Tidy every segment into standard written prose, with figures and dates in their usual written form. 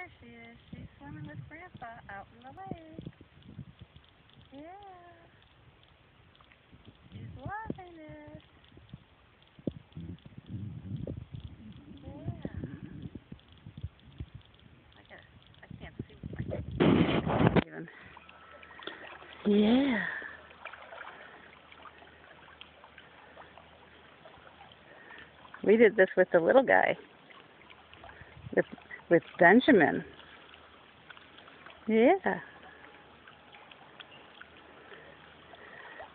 There she is. She's swimming with Grandpa out in the lake. Yeah. She's loving it. Yeah. I can't see even. Yeah. We did this with the little guy. With Benjamin. Yeah.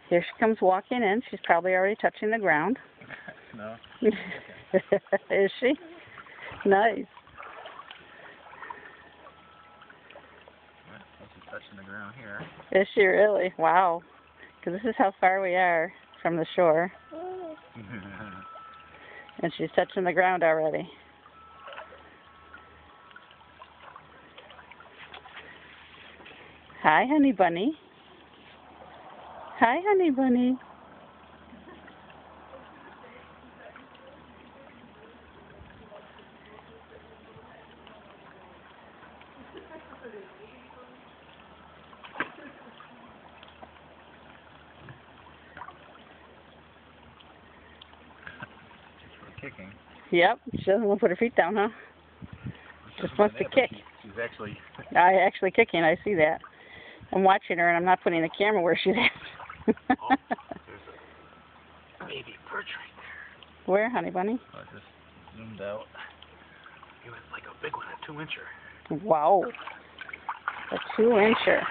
Here she comes walking in. She's probably already touching the ground. No. Is she? Nice. She's touching the ground here. Is she really? Wow. Because this is how far we are from the shore. And she's touching the ground already. Hi, honey bunny. Hi, honey bunny. Kicking. Yep, she doesn't want to put her feet down, huh? Just wants to kick. She's actually... Actually kicking, I see that. I'm watching her and I'm not putting the camera where she's at. Oh, there's a baby perch right there. Where, honey bunny? I just zoomed out. It was like a big one, a 2-incher. Wow. A 2-incher.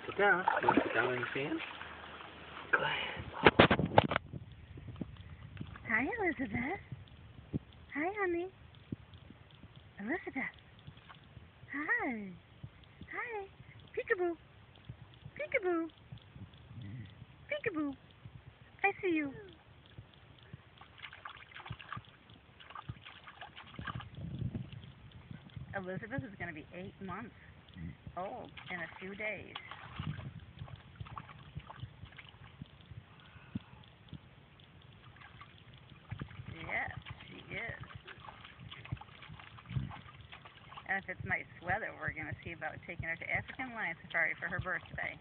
Sit down. You want to sit down in the fan? Go ahead. Hi, Elizabeth. Hi, honey. Elizabeth. Hi. Hi. Peekaboo. Peekaboo. Peekaboo. I see you. Elizabeth is going to be 8 months old in a few days. Yes, she is. And if it's nice weather, we're going to see about taking her to African Lion Safari for her birthday.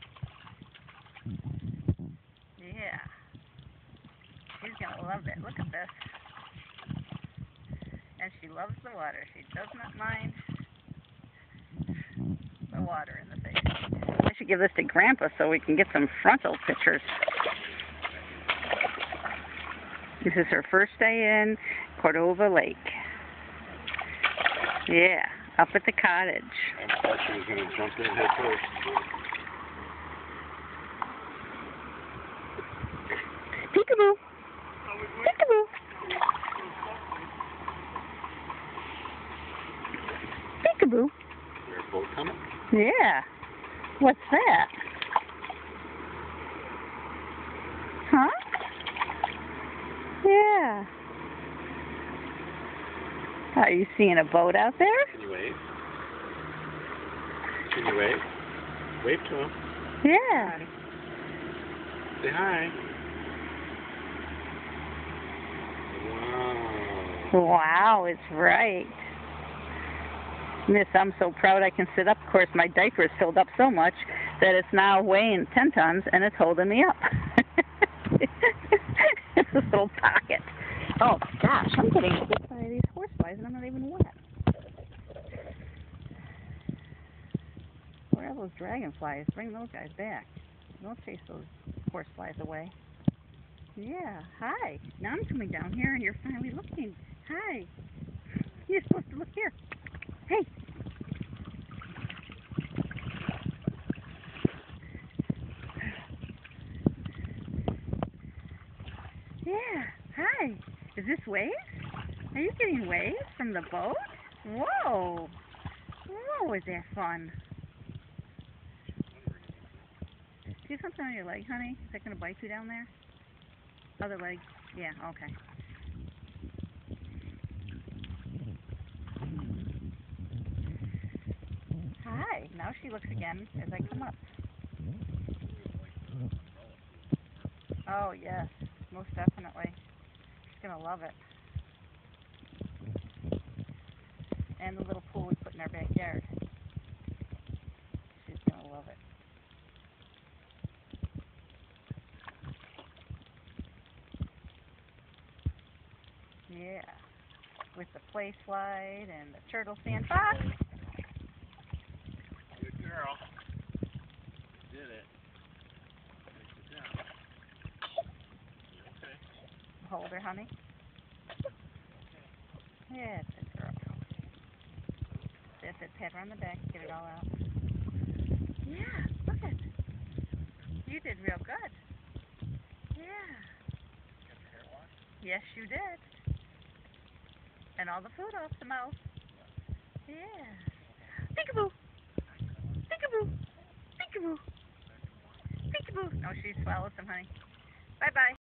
Yeah. She's going to love it. Look at this. And she loves the water. She does not mind the water in the face. I should give this to Grandpa so we can get some frontal pictures. This is her first day in Cordova Lake. Yeah, up at the cottage. I thought she was going to jump in head first. Peekaboo. Peekaboo. Peekaboo. Is there a boat coming? Yeah. What's that? Huh? Yeah. Are you seeing a boat out there? Can you wave? Can you wave? Wave to him. Yeah. Hi. Say hi. Wow. Wow, it's right. Miss, I'm so proud I can sit up. Of course, my diaper is filled up so much that it's now weighing 10 tons and it's holding me up. It's a little pocket. Oh, gosh, I'm getting bit by these horseflies and I'm not even wet. Where are those dragonflies? Bring those guys back. Don't chase those horseflies away. Yeah, hi. Now I'm coming down here and you're finally looking. Hi. You're supposed to look here. Hey. Yeah, hi. Is this waves? Are you getting waves from the boat? Whoa. Whoa, is that fun? Do you have something on your leg, honey? Is that going to bite you down there? Other leg? Yeah, okay. Hi. Now she looks again as I come up. Oh, yes. Most definitely. She's going to love it. And the little pool we put in our backyard. She's gonna love it. Yeah. With the play slide and the turtle sandbox. Good girl. Did it. Sit down. Okay. Hold her, honey. Yeah, it's a girl. Just pat her on the back, get it all out. Yeah, look it. You did real good. Yeah. Got your hair washed? Yes, you did. And all the food off the mouth. Yeah. Peekaboo. Peekaboo. Peekaboo. Peekaboo. No, she swallowed some, honey. Bye-bye.